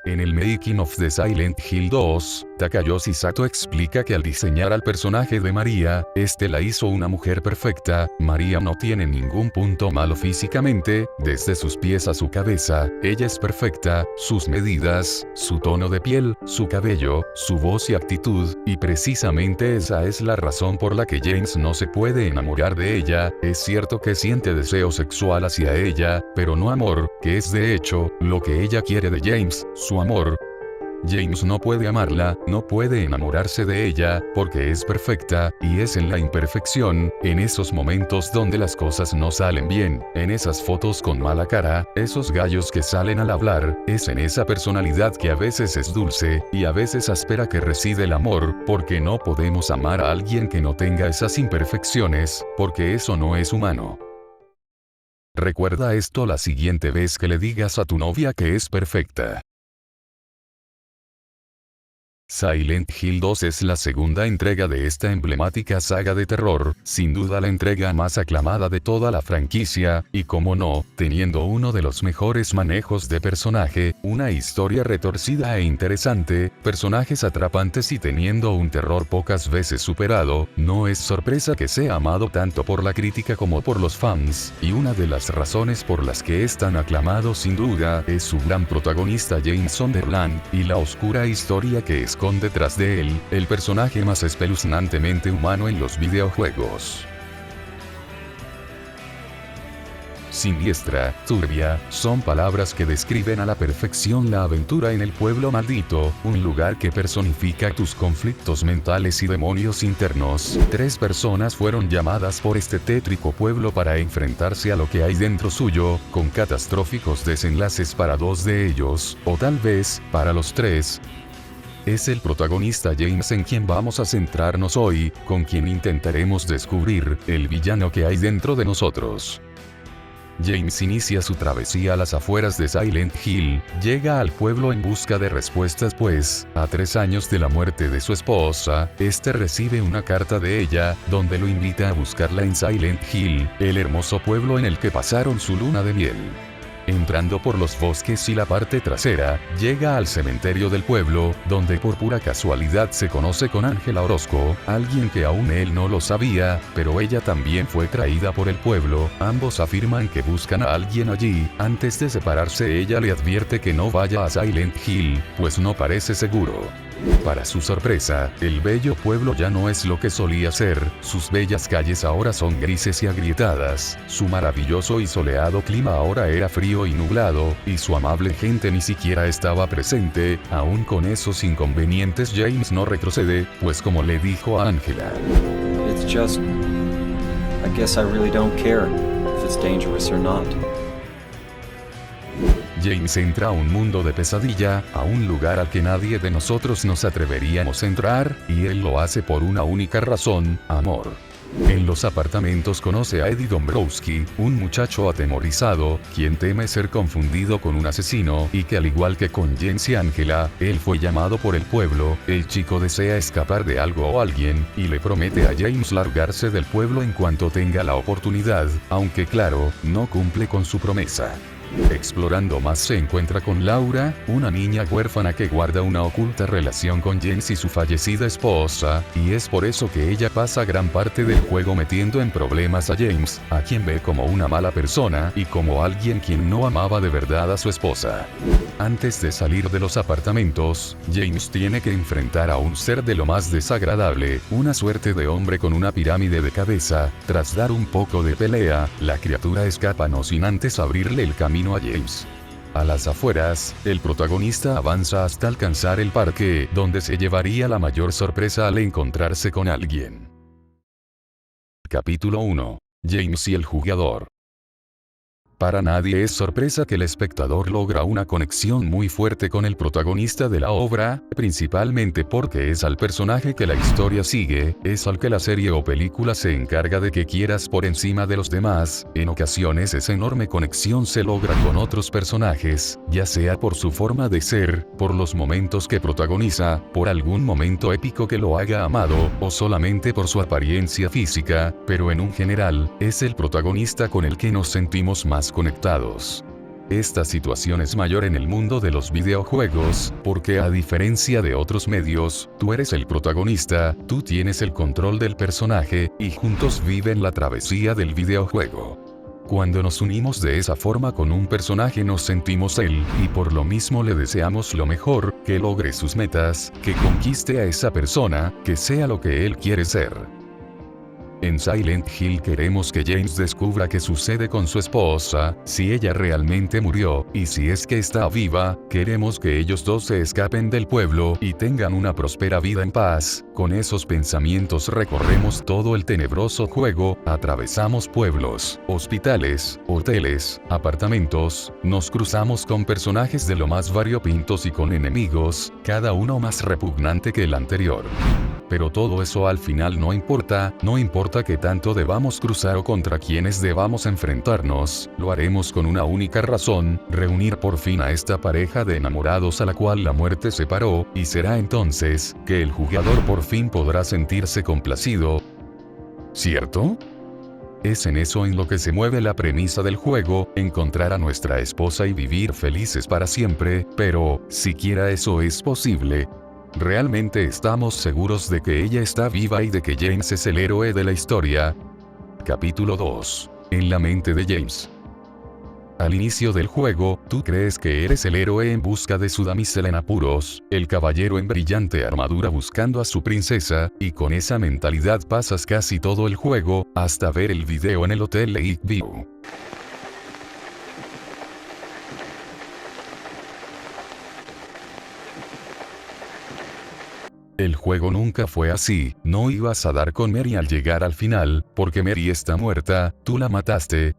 En el Making of the Silent Hill 2, Takayoshi Sato explica que al diseñar al personaje de María, este la hizo una mujer perfecta. María no tiene ningún punto malo físicamente, desde sus pies a su cabeza, ella es perfecta, sus medidas, su tono de piel, su cabello, su voz y actitud, y precisamente esa es la razón por la que James no se puede enamorar de ella. Es cierto que siente deseo sexual hacia ella, pero no amor, que es de hecho, lo que ella quiere de James, su amor. James no puede amarla, no puede enamorarse de ella, porque es perfecta, y es en la imperfección, en esos momentos donde las cosas no salen bien, en esas fotos con mala cara, esos gallos que salen al hablar, es en esa personalidad que a veces es dulce, y a veces áspera que reside el amor, porque no podemos amar a alguien que no tenga esas imperfecciones, porque eso no es humano. Recuerda esto la siguiente vez que le digas a tu novia que es perfecta. Silent Hill 2 es la segunda entrega de esta emblemática saga de terror, sin duda la entrega más aclamada de toda la franquicia, y como no, teniendo uno de los mejores manejos de personaje, una historia retorcida e interesante, personajes atrapantes y teniendo un terror pocas veces superado, no es sorpresa que sea amado tanto por la crítica como por los fans, y una de las razones por las que es tan aclamado sin duda, es su gran protagonista James Sunderland, y la oscura historia que esconde tras de él, el personaje más espeluznantemente humano en los videojuegos. Siniestra, turbia, son palabras que describen a la perfección la aventura en el pueblo maldito, un lugar que personifica tus conflictos mentales y demonios internos. 3 personas fueron llamadas por este tétrico pueblo para enfrentarse a lo que hay dentro suyo, con catastróficos desenlaces para 2 de ellos, o tal vez, para los 3. Es el protagonista James en quien vamos a centrarnos hoy, con quien intentaremos descubrir el villano que hay dentro de nosotros. James inicia su travesía a las afueras de Silent Hill, llega al pueblo en busca de respuestas pues, a 3 años de la muerte de su esposa, este recibe una carta de ella, donde lo invita a buscarla en Silent Hill, el hermoso pueblo en el que pasaron su luna de miel. Entrando por los bosques y la parte trasera, llega al cementerio del pueblo, donde por pura casualidad se conoce con Ángela Orozco, alguien que aún él no lo sabía, pero ella también fue traída por el pueblo. Ambos afirman que buscan a alguien allí. Antes de separarse ella le advierte que no vaya a Silent Hill, pues no parece seguro. Para su sorpresa, el bello pueblo ya no es lo que solía ser, sus bellas calles ahora son grises y agrietadas, su maravilloso y soleado clima ahora era frío y nublado, y su amable gente ni siquiera estaba presente. Aún con esos inconvenientes James no retrocede, pues como le dijo a Ángela, It's just, I guess I really don't care if it's dangerous or not. James entra a un mundo de pesadilla, a un lugar al que nadie de nosotros nos atreveríamos a entrar, y él lo hace por una única razón, amor. En los apartamentos conoce a Eddie Dombrowski, un muchacho atemorizado, quien teme ser confundido con un asesino, y que al igual que con James y Ángela, él fue llamado por el pueblo. El chico desea escapar de algo o alguien, y le promete a James largarse del pueblo en cuanto tenga la oportunidad, aunque claro, no cumple con su promesa. Explorando más se encuentra con Laura, una niña huérfana que guarda una oculta relación con James y su fallecida esposa, y es por eso que ella pasa gran parte del juego metiendo en problemas a James, a quien ve como una mala persona y como alguien quien no amaba de verdad a su esposa. Antes de salir de los apartamentos, James tiene que enfrentar a un ser de lo más desagradable, una suerte de hombre con una pirámide de cabeza. Tras dar un poco de pelea, la criatura escapa no sin antes abrirle el camino a James. A las afueras, el protagonista avanza hasta alcanzar el parque, donde se llevaría la mayor sorpresa al encontrarse con alguien. Capítulo 1. James y el jugador. Para nadie es sorpresa que el espectador logra una conexión muy fuerte con el protagonista de la obra, principalmente porque es al personaje que la historia sigue, es al que la serie o película se encarga de que quieras por encima de los demás. En ocasiones esa enorme conexión se logra con otros personajes, ya sea por su forma de ser, por los momentos que protagoniza, por algún momento épico que lo haga amado, o solamente por su apariencia física, pero en un general, es el protagonista con el que nos sentimos más conectados. Esta situación es mayor en el mundo de los videojuegos, porque a diferencia de otros medios, tú eres el protagonista, tú tienes el control del personaje, y juntos viven la travesía del videojuego. Cuando nos unimos de esa forma con un personaje nos sentimos él, y por lo mismo le deseamos lo mejor, que logre sus metas, que conquiste a esa persona, que sea lo que él quiere ser. En Silent Hill queremos que James descubra qué sucede con su esposa, si ella realmente murió, y si es que está viva, queremos que ellos dos se escapen del pueblo y tengan una próspera vida en paz. Con esos pensamientos recorremos todo el tenebroso juego, atravesamos pueblos, hospitales, hoteles, apartamentos, nos cruzamos con personajes de lo más variopintos y con enemigos, cada uno más repugnante que el anterior. Pero todo eso al final no importa que tanto debamos cruzar o contra quienes debamos enfrentarnos, lo haremos con una única razón, reunir por fin a esta pareja de enamorados a la cual la muerte separó, y será entonces, que el jugador por fin podrá sentirse complacido. ¿Cierto? Es en eso en lo que se mueve la premisa del juego, encontrar a nuestra esposa y vivir felices para siempre, pero, siquiera eso es posible. ¿Realmente estamos seguros de que ella está viva y de que James es el héroe de la historia? Capítulo 2. En la mente de James. Al inicio del juego, tú crees que eres el héroe en busca de su damisela en apuros, el caballero en brillante armadura buscando a su princesa, y con esa mentalidad pasas casi todo el juego, hasta ver el video en el Hotel Lakeview. El juego nunca fue así, no ibas a dar con Mary al llegar al final, porque Mary está muerta, tú la mataste.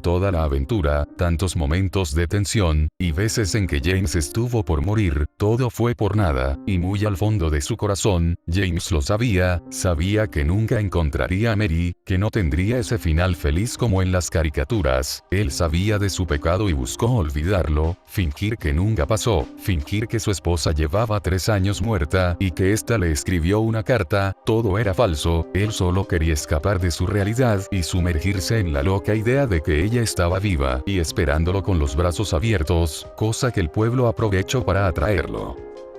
Toda la aventura, tantos momentos de tensión, y veces en que James estuvo por morir, todo fue por nada, y muy al fondo de su corazón, James lo sabía que nunca encontraría a Mary, que no tendría ese final feliz como en las caricaturas, él sabía de su pecado y buscó olvidarlo, fingir que nunca pasó, fingir que su esposa llevaba 3 años muerta, y que ésta le escribió una carta, todo era falso, él solo quería escapar de su realidad y sumergirse en la loca idea de que ella estaba viva y esperándolo con los brazos abiertos, cosa que el pueblo aprovechó para atraerlo.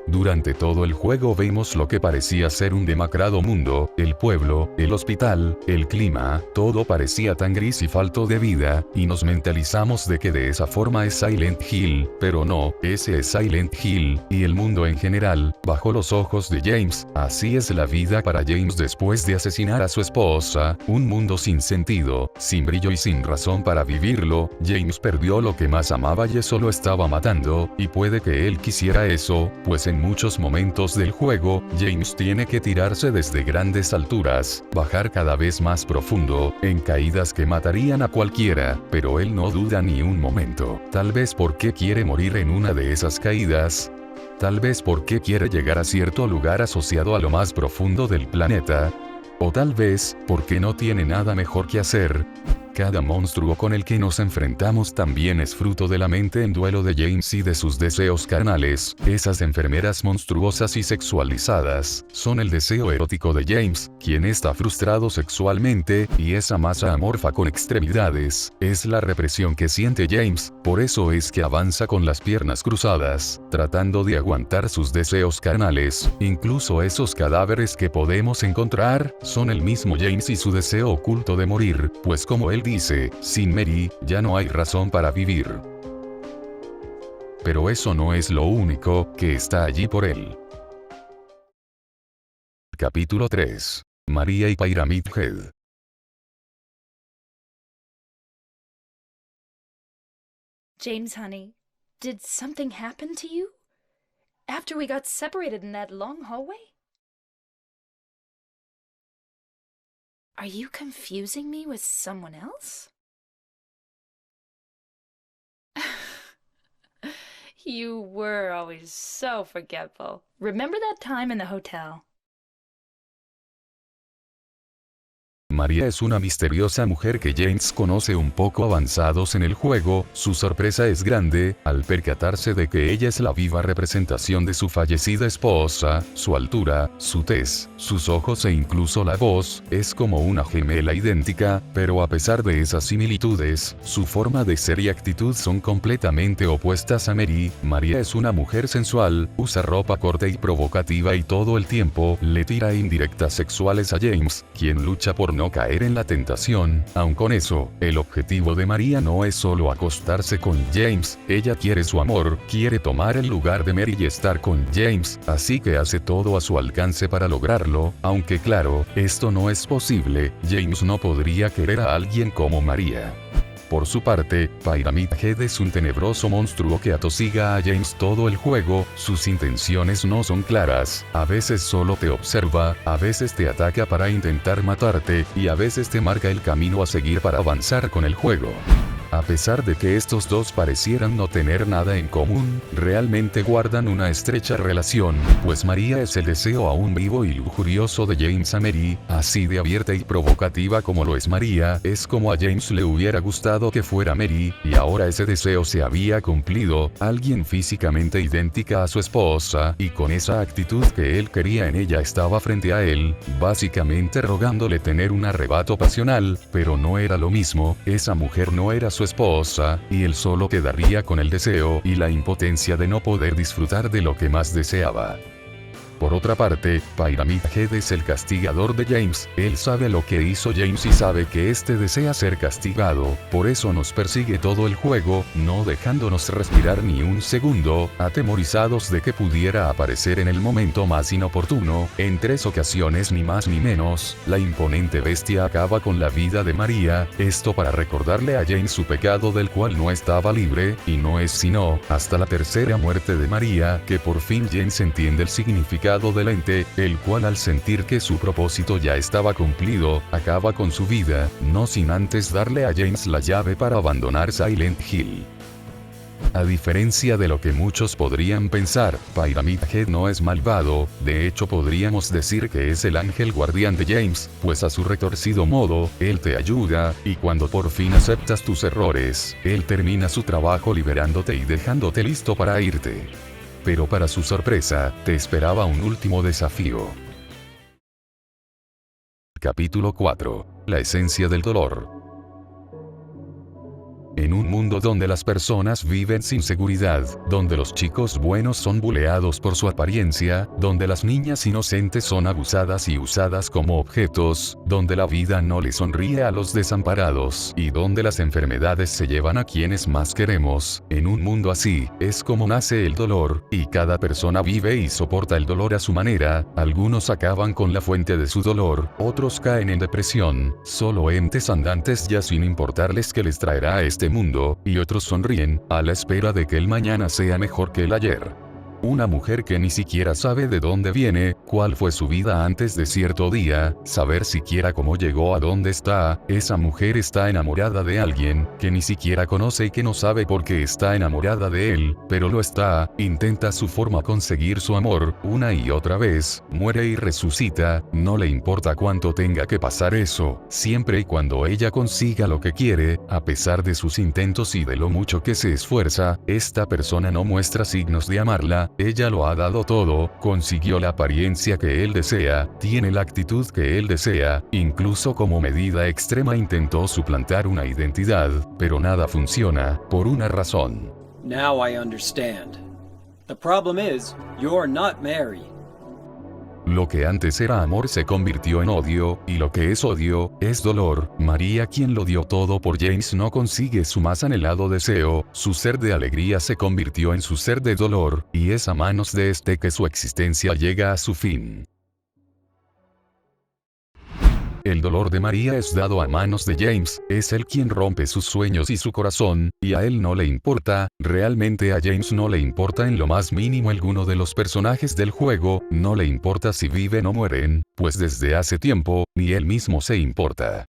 Durante todo el juego vemos lo que parecía ser un demacrado mundo, el pueblo, el hospital, el clima, todo parecía tan gris y falto de vida, y nos mentalizamos de que de esa forma es Silent Hill, pero no, ese es Silent Hill, y el mundo en general, bajo los ojos de James, así es la vida para James después de asesinar a su esposa, un mundo sin sentido, sin brillo y sin razón para vivirlo, James perdió lo que más amaba y eso lo estaba matando, y puede que él quisiera eso, pues en muchos momentos del juego, James tiene que tirarse desde grandes alturas, bajar cada vez más profundo, en caídas que matarían a cualquiera, pero él no duda ni un momento, tal vez porque quiere morir en una de esas caídas, tal vez porque quiere llegar a cierto lugar asociado a lo más profundo del planeta, o tal vez, porque no tiene nada mejor que hacer. Cada monstruo con el que nos enfrentamos también es fruto de la mente en duelo de James y de sus deseos carnales. Esas enfermeras monstruosas y sexualizadas son el deseo erótico de James, quien está frustrado sexualmente, y esa masa amorfa con extremidades es la represión que siente James, por eso es que avanza con las piernas cruzadas, tratando de aguantar sus deseos carnales. Incluso esos cadáveres que podemos encontrar son el mismo James y su deseo oculto de morir, pues como él dice, sin Mary, ya no hay razón para vivir. Pero eso no es lo único que está allí por él. Capítulo 3. María y Pyramid Head. James, honey, did something happen to you? After we got separated in that long hallway? Are you confusing me with someone else? You were always so forgetful. Remember that time in the hotel? María es una misteriosa mujer que James conoce un poco avanzados en el juego. Su sorpresa es grande, al percatarse de que ella es la viva representación de su fallecida esposa. Su altura, su tez, sus ojos e incluso la voz, es como una gemela idéntica, pero a pesar de esas similitudes, su forma de ser y actitud son completamente opuestas a Mary. María es una mujer sensual, usa ropa corta y provocativa y todo el tiempo le tira indirectas sexuales a James, quien lucha por no caer en la tentación. Aun con eso, el objetivo de María no es solo acostarse con James, ella quiere su amor, quiere tomar el lugar de Mary y estar con James, así que hace todo a su alcance para lograrlo, aunque claro, esto no es posible. James no podría querer a alguien como María. Por su parte, Pyramid Head es un tenebroso monstruo que atosiga a James todo el juego. Sus intenciones no son claras, a veces solo te observa, a veces te ataca para intentar matarte, y a veces te marca el camino a seguir para avanzar con el juego. A pesar de que estos dos parecieran no tener nada en común, realmente guardan una estrecha relación, pues María es el deseo aún vivo y lujurioso de James a Mary, así de abierta y provocativa como lo es María. Es como a James le hubiera gustado que fuera Mary, y ahora ese deseo se había cumplido, alguien físicamente idéntica a su esposa, y con esa actitud que él quería en ella estaba frente a él, básicamente rogándole tener un arrebato pasional, pero no era lo mismo, esa mujer no era su esposa, y él solo quedaría con el deseo y la impotencia de no poder disfrutar de lo que más deseaba. Por otra parte, Pyramid Head es el castigador de James. Él sabe lo que hizo James y sabe que este desea ser castigado, por eso nos persigue todo el juego, no dejándonos respirar ni un segundo, atemorizados de que pudiera aparecer en el momento más inoportuno. En 3 ocasiones ni más ni menos, la imponente bestia acaba con la vida de María, esto para recordarle a James su pecado del cual no estaba libre, y no es sino hasta la tercera muerte de María que por fin James entiende el significado del ente, el cual al sentir que su propósito ya estaba cumplido, acaba con su vida, no sin antes darle a James la llave para abandonar Silent Hill. A diferencia de lo que muchos podrían pensar, Pyramid Head no es malvado, de hecho podríamos decir que es el ángel guardián de James, pues a su retorcido modo, él te ayuda, y cuando por fin aceptas tus errores, él termina su trabajo liberándote y dejándote listo para irte. Pero para su sorpresa, te esperaba un último desafío. Capítulo 4. La esencia del dolor. En un mundo donde las personas viven sin seguridad, donde los chicos buenos son buleados por su apariencia, donde las niñas inocentes son abusadas y usadas como objetos, donde la vida no le sonríe a los desamparados y donde las enfermedades se llevan a quienes más queremos, en un mundo así, es como nace el dolor, y cada persona vive y soporta el dolor a su manera. Algunos acaban con la fuente de su dolor, otros caen en depresión, solo entes andantes ya sin importarles que les traerá a este mundo, y otros sonríen, a la espera de que el mañana sea mejor que el ayer. Una mujer que ni siquiera sabe de dónde viene, cuál fue su vida antes de cierto día, saber siquiera cómo llegó a dónde está. Esa mujer está enamorada de alguien que ni siquiera conoce y que no sabe por qué está enamorada de él, pero lo está, intenta a su forma conseguir su amor, una y otra vez, muere y resucita, no le importa cuánto tenga que pasar eso, siempre y cuando ella consiga lo que quiere, a pesar de sus intentos y de lo mucho que se esfuerza, esta persona no muestra signos de amarla. Ella lo ha dado todo, consiguió la apariencia que él desea, tiene la actitud que él desea, incluso como medida extrema intentó suplantar una identidad, pero nada funciona, por una razón. Now I understand. The problem is, you're not Mary. Lo que antes era amor se convirtió en odio, y lo que es odio, es dolor. María, quien lo dio todo por James, no consigue su más anhelado deseo, su ser de alegría se convirtió en su ser de dolor, y es a manos de este que su existencia llega a su fin. El dolor de María es dado a manos de James, es él quien rompe sus sueños y su corazón, y a él no le importa, realmente a James no le importa en lo más mínimo alguno de los personajes del juego, no le importa si viven o mueren, pues desde hace tiempo, ni él mismo se importa.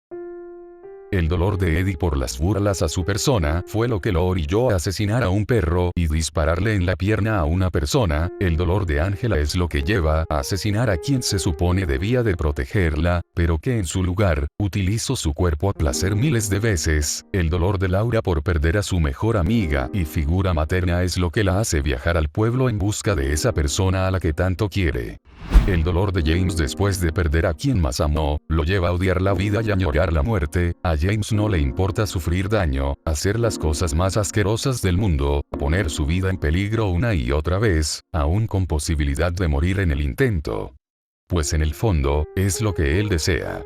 El dolor de Eddie por las burlas a su persona fue lo que lo orilló a asesinar a un perro y dispararle en la pierna a una persona. El dolor de Angela es lo que lleva a asesinar a quien se supone debía de protegerla, pero que en su lugar, utilizó su cuerpo a placer miles de veces. El dolor de Laura por perder a su mejor amiga y figura materna es lo que la hace viajar al pueblo en busca de esa persona a la que tanto quiere. El dolor de James después de perder a quien más amó, lo lleva a odiar la vida y añorar la muerte. A James no le importa sufrir daño, hacer las cosas más asquerosas del mundo, poner su vida en peligro una y otra vez, aún con posibilidad de morir en el intento. Pues en el fondo, es lo que él desea.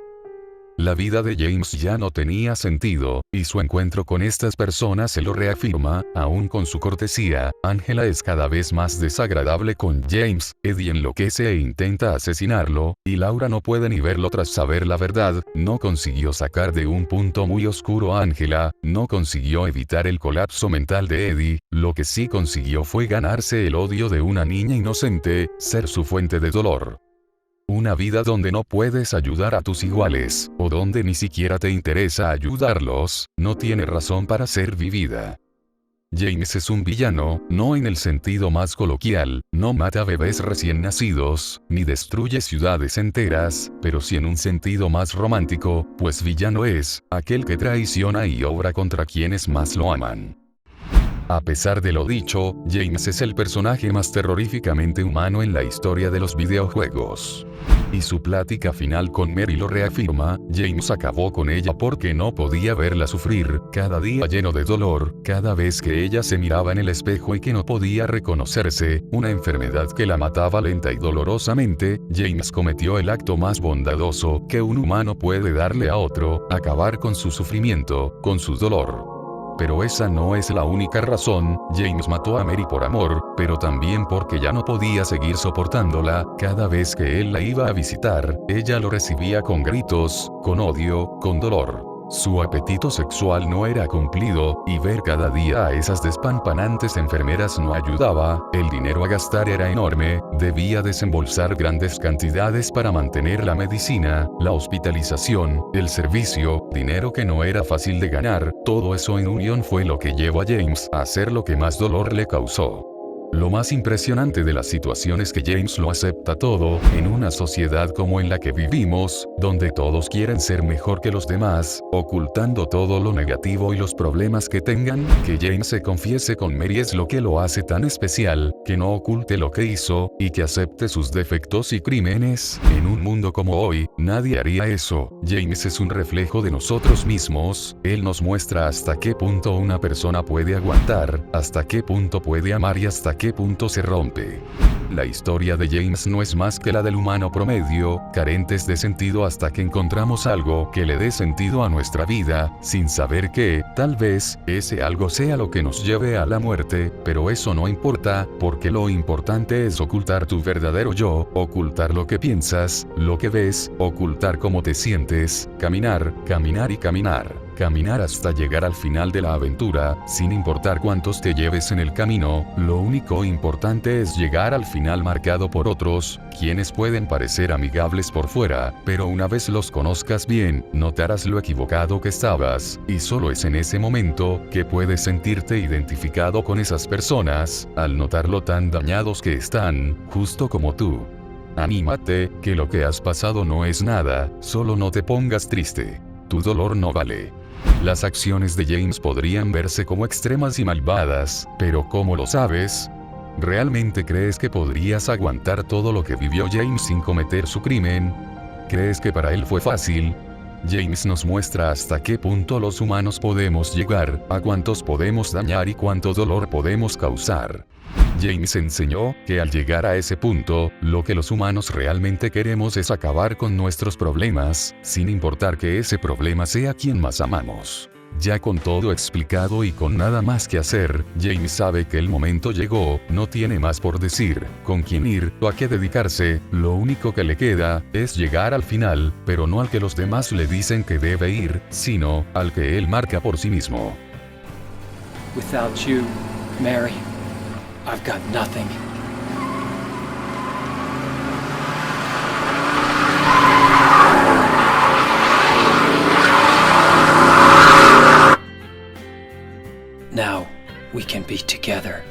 La vida de James ya no tenía sentido, y su encuentro con estas personas se lo reafirma. Aún con su cortesía, Angela es cada vez más desagradable con James. Eddie enloquece e intenta asesinarlo, y Laura no puede ni verlo tras saber la verdad. No consiguió sacar de un punto muy oscuro a Angela, no consiguió evitar el colapso mental de Eddie. Lo que sí consiguió fue ganarse el odio de una niña inocente, ser su fuente de dolor. Una vida donde no puedes ayudar a tus iguales, o donde ni siquiera te interesa ayudarlos, no tiene razón para ser vivida. James es un villano, no en el sentido más coloquial, no mata bebés recién nacidos, ni destruye ciudades enteras, pero sí en un sentido más romántico, pues villano es aquel que traiciona y obra contra quienes más lo aman. A pesar de lo dicho, James es el personaje más terroríficamente humano en la historia de los videojuegos. Y su plática final con Mary lo reafirma. James acabó con ella porque no podía verla sufrir, cada día lleno de dolor, cada vez que ella se miraba en el espejo y que no podía reconocerse, una enfermedad que la mataba lenta y dolorosamente. James cometió el acto más bondadoso que un humano puede darle a otro, acabar con su sufrimiento, con su dolor. Pero esa no es la única razón. James mató a Mary por amor, pero también porque ya no podía seguir soportándola. Cada vez que él la iba a visitar, ella lo recibía con gritos, con odio, con dolor. Su apetito sexual no era cumplido, y ver cada día a esas despampanantes enfermeras no ayudaba. El dinero a gastar era enorme, debía desembolsar grandes cantidades para mantener la medicina, la hospitalización, el servicio, dinero que no era fácil de ganar. Todo eso en unión fue lo que llevó a James a hacer lo que más dolor le causó. Lo más impresionante de la situación es que James lo acepta todo, en una sociedad como en la que vivimos, donde todos quieren ser mejor que los demás, ocultando todo lo negativo y los problemas que tengan. Que James se confiese con Mary es lo que lo hace tan especial, que no oculte lo que hizo, y que acepte sus defectos y crímenes. En un mundo como hoy, nadie haría eso. James es un reflejo de nosotros mismos. Él nos muestra hasta qué punto una persona puede aguantar, hasta qué punto puede amar y hasta qué punto se rompe. La historia de James no es más que la del humano promedio, carentes de sentido hasta que encontramos algo que le dé sentido a nuestra vida, sin saber que, tal vez, ese algo sea lo que nos lleve a la muerte, pero eso no importa, porque lo importante es ocultar tu verdadero yo, ocultar lo que piensas, lo que ves, ocultar cómo te sientes, caminar, caminar y caminar. Caminar hasta llegar al final de la aventura, sin importar cuántos te lleves en el camino. Lo único importante es llegar al final marcado por otros, quienes pueden parecer amigables por fuera, pero una vez los conozcas bien, notarás lo equivocado que estabas, y solo es en ese momento que puedes sentirte identificado con esas personas, al notar lo tan dañados que están, justo como tú. Anímate, que lo que has pasado no es nada, solo no te pongas triste. Tu dolor no vale. Las acciones de James podrían verse como extremas y malvadas, pero ¿cómo lo sabes? ¿Realmente crees que podrías aguantar todo lo que vivió James sin cometer su crimen? ¿Crees que para él fue fácil? James nos muestra hasta qué punto los humanos podemos llegar, a cuántos podemos dañar y cuánto dolor podemos causar. James enseñó que al llegar a ese punto, lo que los humanos realmente queremos es acabar con nuestros problemas, sin importar que ese problema sea quien más amamos. Ya con todo explicado y con nada más que hacer, James sabe que el momento llegó, no tiene más por decir, con quién ir o a qué dedicarse. Lo único que le queda es llegar al final, pero no al que los demás le dicen que debe ir, sino al que él marca por sí mismo. Without you, Mary, I've got nothing. Now we can be together.